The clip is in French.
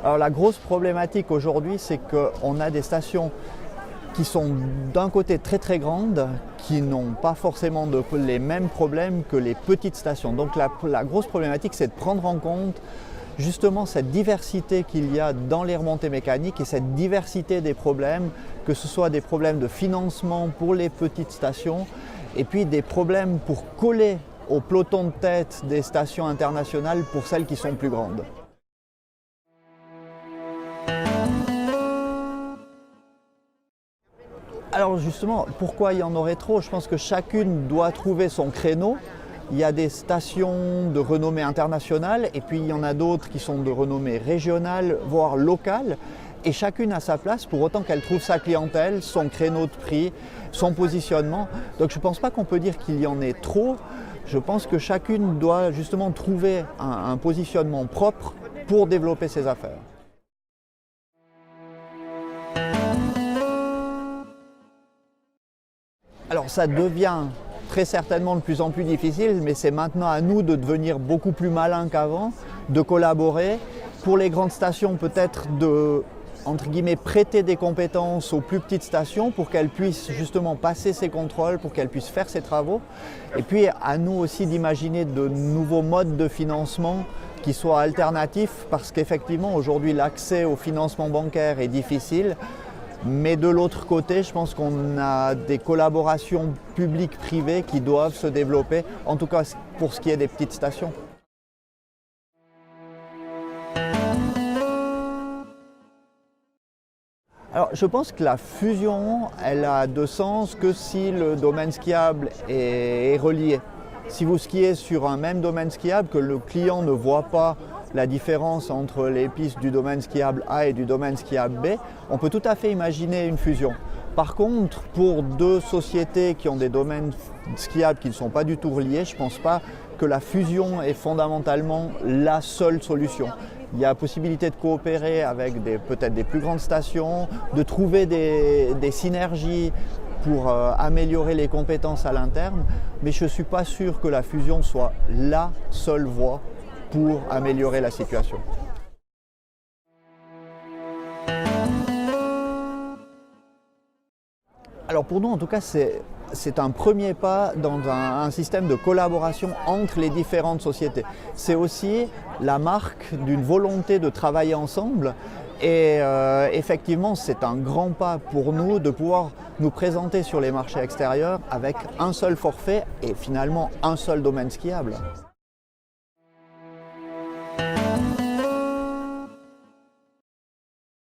Alors la grosse problématique aujourd'hui, c'est qu'on a des stations qui sont d'un côté très très grandes, qui n'ont pas forcément les mêmes problèmes que les petites stations. Donc la grosse problématique, c'est de prendre en compte justement cette diversité qu'il y a dans les remontées mécaniques et cette diversité des problèmes, que ce soit des problèmes de financement pour les petites stations et puis des problèmes pour coller au peloton de tête des stations internationales pour celles qui sont plus grandes. Alors justement, pourquoi il y en aurait trop? Je pense que chacune doit trouver son créneau. Il y a des stations de renommée internationale et puis il y en a d'autres qui sont de renommée régionale, voire locale. Et chacune a sa place pour autant qu'elle trouve sa clientèle, son créneau de prix, son positionnement. Donc je ne pense pas qu'on peut dire qu'il y en ait trop. Je pense que chacune doit justement trouver un positionnement propre pour développer ses affaires. Alors ça devient très certainement de plus en plus difficile, mais c'est maintenant à nous de devenir beaucoup plus malins qu'avant, de collaborer. Pour les grandes stations, peut-être de, entre guillemets, prêter des compétences aux plus petites stations pour qu'elles puissent justement passer ces contrôles, pour qu'elles puissent faire ces travaux. Et puis à nous aussi d'imaginer de nouveaux modes de financement qui soient alternatifs, parce qu'effectivement aujourd'hui l'accès au financement bancaire est difficile. Mais de l'autre côté, je pense qu'on a des collaborations publiques-privées qui doivent se développer, en tout cas pour ce qui est des petites stations. Alors, je pense que la fusion, elle a de sens que si le domaine skiable est relié. Si vous skiez sur un même domaine skiable, que le client ne voit pas la différence entre les pistes du domaine skiable A et du domaine skiable B, on peut tout à fait imaginer une fusion. Par contre, pour deux sociétés qui ont des domaines skiables qui ne sont pas du tout reliés, je ne pense pas que la fusion est fondamentalement la seule solution. Il y a possibilité de coopérer avec peut-être des plus grandes stations, de trouver des synergies pour améliorer les compétences à l'interne, mais je ne suis pas sûr que la fusion soit la seule voie pour améliorer la situation. Alors pour nous, en tout cas, c'est un premier pas dans un système de collaboration entre les différentes sociétés. C'est aussi la marque d'une volonté de travailler ensemble et effectivement, c'est un grand pas pour nous de pouvoir nous présenter sur les marchés extérieurs avec un seul forfait et finalement un seul domaine skiable.